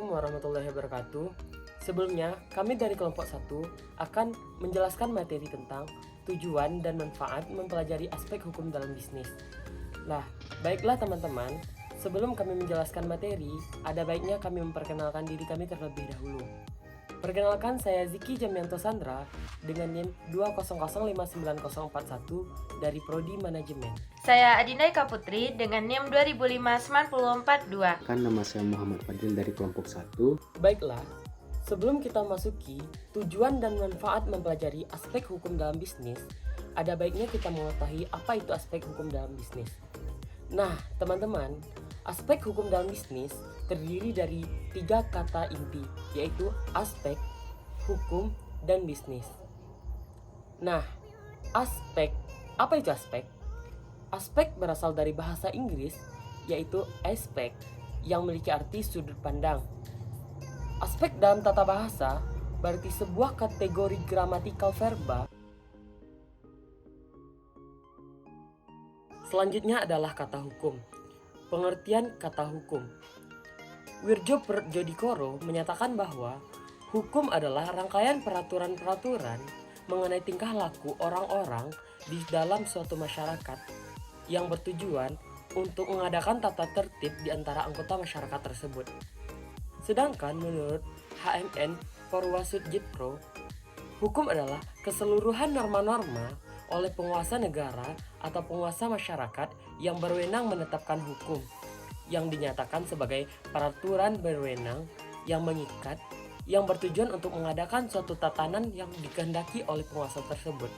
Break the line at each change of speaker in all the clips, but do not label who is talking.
Assalamualaikum warahmatullahi wabarakatuh. Sebelumnya, kami dari kelompok 1 akan menjelaskan materi tentang tujuan dan manfaat mempelajari aspek hukum dalam bisnis. Nah, baiklah teman-teman, sebelum kami menjelaskan materi, ada baiknya kami memperkenalkan diri kami terlebih dahulu. Perkenalkan, saya Ziki Jamianto Sandra dengan NIM 200594041 dari Prodi Manajemen.
Saya Adinda Eka Putri dengan NIM 2005-90442.
Nama saya Muhammad Fadil dari kelompok 1.
Baiklah, sebelum kita masuki tujuan dan manfaat mempelajari aspek hukum dalam bisnis, ada baiknya kita mengetahui apa itu aspek hukum dalam bisnis. Nah, teman-teman, aspek hukum dalam bisnis terdiri dari 3 kata inti, yaitu aspek, hukum, dan bisnis. Nah, aspek, apa itu aspek? Aspek berasal dari bahasa Inggris, yaitu aspect, yang memiliki arti sudut pandang. Aspek dalam tata bahasa berarti sebuah kategori gramatikal verba. Selanjutnya adalah kata hukum. Pengertian kata hukum. Wirjo Jodikoro menyatakan bahwa hukum adalah rangkaian peraturan-peraturan mengenai tingkah laku orang-orang di dalam suatu masyarakat yang bertujuan untuk mengadakan tata tertib di antara anggota masyarakat tersebut. Sedangkan menurut HMN Purwasudjipro, hukum adalah keseluruhan norma-norma oleh penguasa negara atau penguasa masyarakat yang berwenang menetapkan hukum, yang dinyatakan sebagai peraturan berwenang yang mengikat, yang bertujuan untuk mengadakan suatu tatanan yang dikehendaki oleh penguasa tersebut.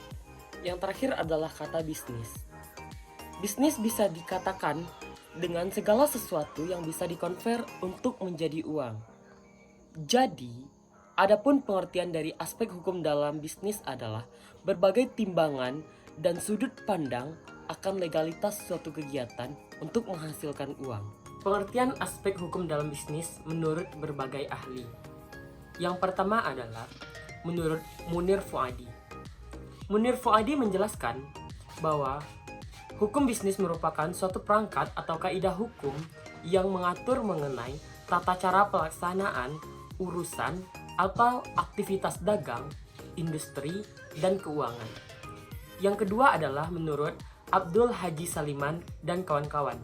Yang terakhir adalah kata bisnis. Bisnis bisa dikatakan dengan segala sesuatu yang bisa dikonvert untuk menjadi uang. Jadi, adapun pengertian dari aspek hukum dalam bisnis adalah berbagai timbangan dan sudut pandang akan legalitas suatu kegiatan untuk menghasilkan uang. Pengertian aspek hukum dalam bisnis menurut berbagai ahli. Yang pertama adalah menurut Munir Fuadi. Munir Fuadi menjelaskan bahwa hukum bisnis merupakan suatu perangkat atau kaidah hukum yang mengatur mengenai tata cara pelaksanaan, urusan, atau aktivitas dagang, industri, dan keuangan. Yang kedua adalah menurut Abdul Haji Saliman dan kawan-kawan.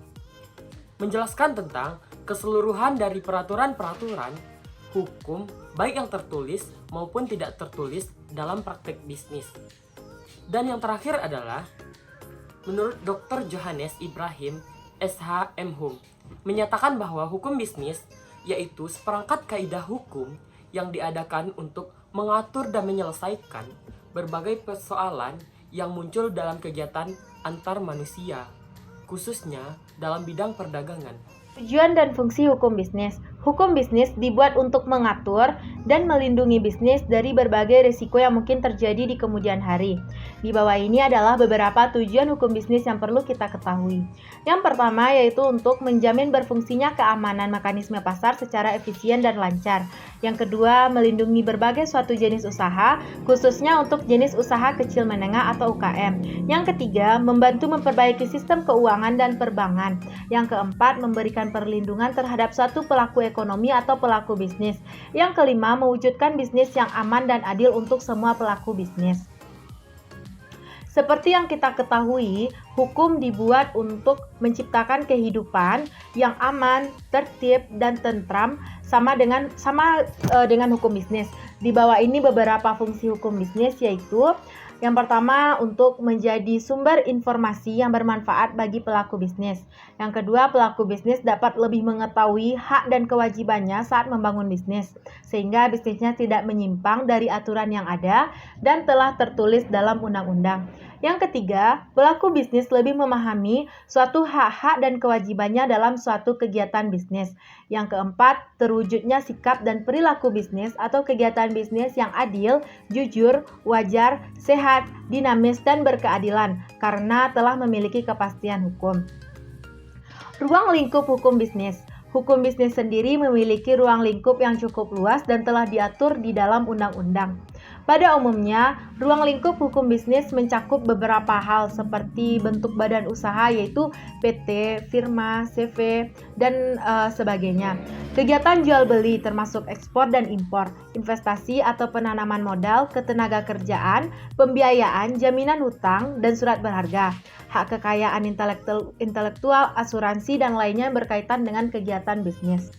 Menjelaskan tentang keseluruhan dari peraturan-peraturan hukum baik yang tertulis maupun tidak tertulis dalam praktek bisnis. Dan yang terakhir adalah menurut Dr. Johannes Ibrahim SH.M. Hum, menyatakan bahwa hukum bisnis yaitu seperangkat kaidah hukum yang diadakan untuk mengatur dan menyelesaikan berbagai persoalan yang muncul dalam kegiatan antar manusia, khususnya dalam bidang perdagangan.
Tujuan dan fungsi hukum bisnis. Hukum bisnis dibuat untuk mengatur dan melindungi bisnis dari berbagai risiko yang mungkin terjadi di kemudian hari. Di bawah ini adalah beberapa tujuan hukum bisnis yang perlu kita ketahui. Yang pertama yaitu untuk menjamin berfungsinya keamanan mekanisme pasar secara efisien dan lancar. Yang kedua, melindungi berbagai suatu jenis usaha, khususnya untuk jenis usaha kecil menengah atau UKM. Yang ketiga, membantu memperbaiki sistem keuangan dan perbankan. Yang keempat, memberikan perlindungan terhadap suatu pelaku ekonomi atau pelaku bisnis. Yang kelima, mewujudkan bisnis yang aman dan adil untuk semua pelaku bisnis. Seperti yang kita ketahui, hukum dibuat untuk menciptakan kehidupan yang aman, tertib, dan tentram sama dengan hukum bisnis. Di bawah ini beberapa fungsi hukum bisnis yaitu yang pertama, untuk menjadi sumber informasi yang bermanfaat bagi pelaku bisnis. Yang kedua, pelaku bisnis dapat lebih mengetahui hak dan kewajibannya saat membangun bisnis, sehingga bisnisnya tidak menyimpang dari aturan yang ada dan telah tertulis dalam undang-undang. Yang ketiga, pelaku bisnis lebih memahami suatu hak-hak dan kewajibannya dalam suatu kegiatan bisnis. Yang keempat, terwujudnya sikap dan perilaku bisnis atau kegiatan bisnis yang adil, jujur, wajar, sehat, dinamis, dan berkeadilan karena telah memiliki kepastian hukum. Ruang lingkup hukum bisnis. Hukum bisnis sendiri memiliki ruang lingkup yang cukup luas dan telah diatur di dalam undang-undang. Pada umumnya, ruang lingkup hukum bisnis mencakup beberapa hal seperti bentuk badan usaha yaitu PT, firma, CV, dan sebagainya. Kegiatan jual beli termasuk ekspor dan impor, investasi atau penanaman modal, ketenaga kerjaan, pembiayaan, jaminan hutang, dan surat berharga, hak kekayaan intelektual, asuransi, dan lainnya berkaitan dengan kegiatan bisnis.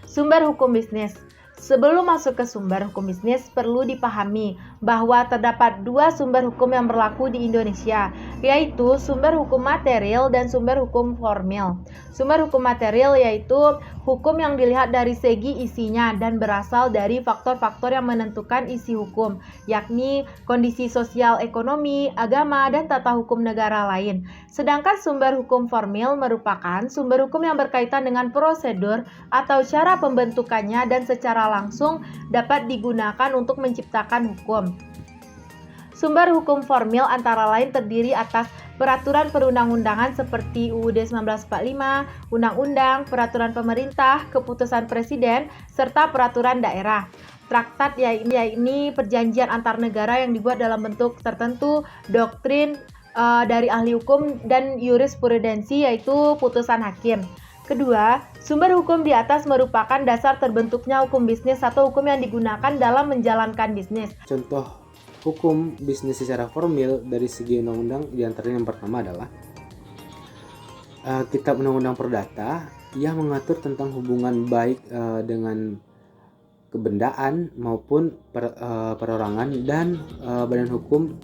Sumber hukum bisnis. Sebelum masuk ke sumber hukum bisnis, perlu dipahami bahwa terdapat dua sumber hukum yang berlaku di Indonesia, yaitu sumber hukum material dan sumber hukum formil. Sumber hukum material yaitu hukum yang dilihat dari segi isinya dan berasal dari faktor-faktor yang menentukan isi hukum, yakni kondisi sosial ekonomi, agama, dan tata hukum negara lain. Sedangkan sumber hukum formil merupakan sumber hukum yang berkaitan dengan prosedur atau cara pembentukannya dan secara langsung dapat digunakan untuk menciptakan hukum. Sumber hukum formil antara lain terdiri atas peraturan perundang-undangan seperti UUD 1945, undang-undang, peraturan pemerintah, keputusan presiden, serta peraturan daerah. Traktat yakni perjanjian antar negara yang dibuat dalam bentuk tertentu, doktrin dari ahli hukum, dan jurisprudensi yaitu putusan hakim. Kedua, sumber hukum di atas merupakan dasar terbentuknya hukum bisnis atau hukum yang digunakan dalam menjalankan bisnis.
Contoh hukum bisnis secara formil dari segi undang-undang diantaranya yang pertama adalah Kitab Undang-Undang Perdata yang mengatur tentang hubungan baik dengan kebendaan maupun perorangan dan badan hukum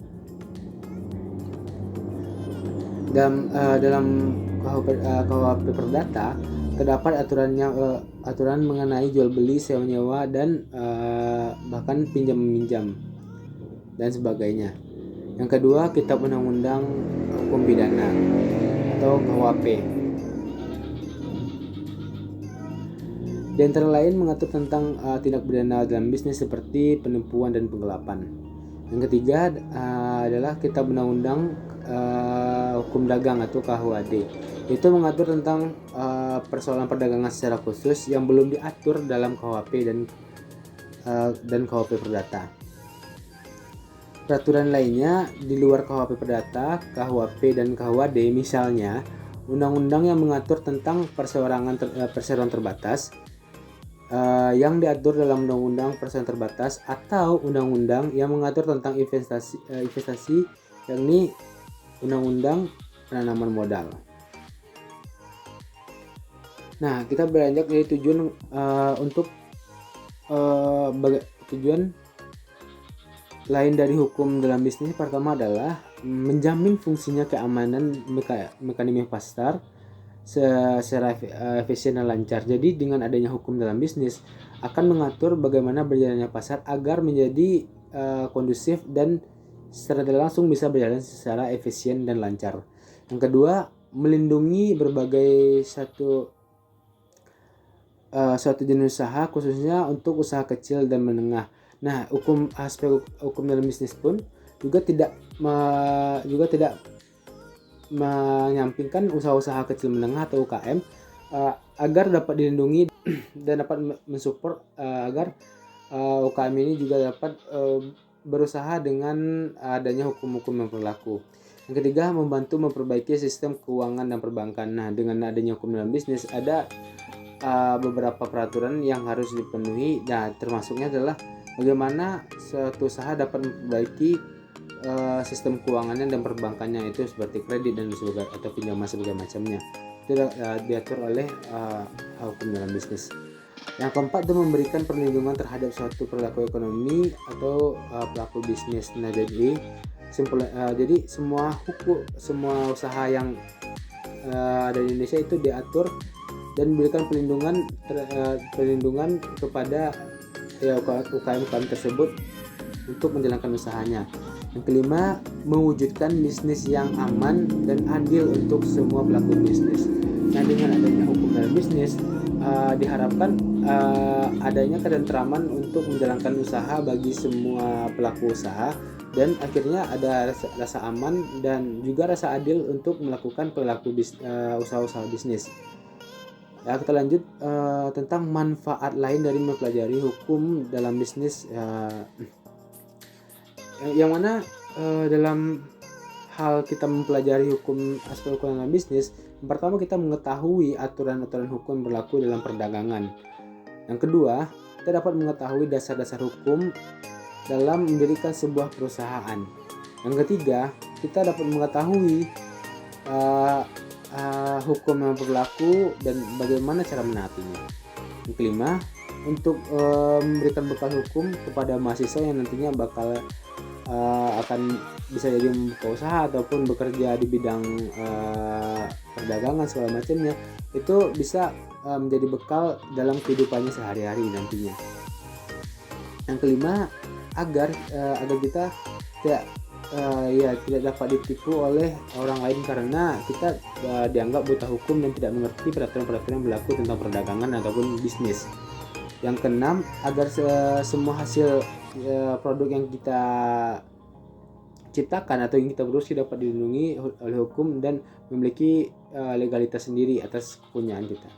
dalam KUHP Perdata terdapat aturan mengenai jual beli, sewa nyewa, dan bahkan pinjam meminjam dan sebagainya. Yang kedua, Kitab Undang-Undang Hukum Pidana atau KUHP. Di antara lain mengatur tentang tindak pidana dalam bisnis seperti penipuan dan penggelapan. Yang ketiga adalah Kitab Undang-Undang Hukum Dagang atau KUHD. Itu mengatur tentang persoalan perdagangan secara khusus yang belum diatur dalam KUHP dan KUHP Perdata. Peraturan lainnya di luar KUHP Perdata, KUHP dan KUHD, misalnya undang-undang yang mengatur tentang perseroan terbatas yang diatur dalam undang-undang perseroan terbatas, atau undang-undang yang mengatur tentang investasi yakni undang-undang penanaman modal. Nah, kita beranjak dari tujuan tujuan lain dari hukum dalam bisnis. Pertama adalah menjamin fungsinya keamanan mekanisme pasar secara efisien dan lancar. Jadi dengan adanya hukum dalam bisnis akan mengatur bagaimana berjalannya pasar agar menjadi kondusif dan secara langsung bisa berjalan secara efisien dan lancar. Yang kedua, melindungi berbagai suatu jenis usaha, khususnya untuk usaha kecil dan menengah. Nah, aspek hukum dalam bisnis pun juga tidak menyampingkan usaha-usaha kecil menengah atau UKM agar dapat dilindungi dan dapat mensupport agar UKM ini juga dapat berusaha dengan adanya hukum-hukum yang berlaku. Yang ketiga, membantu memperbaiki sistem keuangan dan perbankan. Nah, dengan adanya hukum dalam bisnis ada beberapa peraturan yang harus dipenuhi. Nah, termasuknya adalah bagaimana suatu usaha dapat memperbaiki sistem keuangannya dan perbankannya, itu seperti kredit dan atau pinjaman sebagainya macamnya. Itu diatur oleh hukum dalam bisnis. Yang keempat itu memberikan perlindungan terhadap suatu perilaku ekonomi atau pelaku bisnis. Nah, jadi semua usaha yang ada di Indonesia itu diatur dan memberikan perlindungan kepada UKM tersebut untuk menjalankan usahanya. Yang kelima, mewujudkan bisnis yang aman dan adil untuk semua pelaku bisnis. Nah, dengan adanya hukum dalam bisnis diharapkan adanya ketentraman untuk menjalankan usaha bagi semua pelaku usaha, dan akhirnya ada rasa aman dan juga rasa adil untuk melakukan usaha-usaha bisnis. Ya, kita lanjut tentang manfaat lain dari mempelajari hukum dalam bisnis. yang mana dalam hal kita mempelajari aspek hukum dalam bisnis, yang pertama kita mengetahui aturan-aturan hukum yang berlaku dalam perdagangan. Yang kedua, kita dapat mengetahui dasar-dasar hukum dalam mendirikan sebuah perusahaan. Yang ketiga, kita dapat mengetahui hukum yang berlaku dan bagaimana cara menaatinya. Yang kelima, untuk memberikan bekal hukum kepada mahasiswa yang nantinya bakal akan bisa jadi membuka usaha ataupun bekerja di bidang perdagangan segala macamnya, itu bisa menjadi bekal dalam kehidupannya sehari-hari nantinya. Yang kelima, agar kita tidak dapat ditipu oleh orang lain karena kita dianggap buta hukum dan tidak mengerti peraturan-peraturan yang berlaku tentang perdagangan ataupun bisnis. Yang keenam, agar semua hasil produk yang kita ciptakan atau yang kita produksi dapat dilindungi oleh hukum dan memiliki legalitas sendiri atas kepunyaan kita.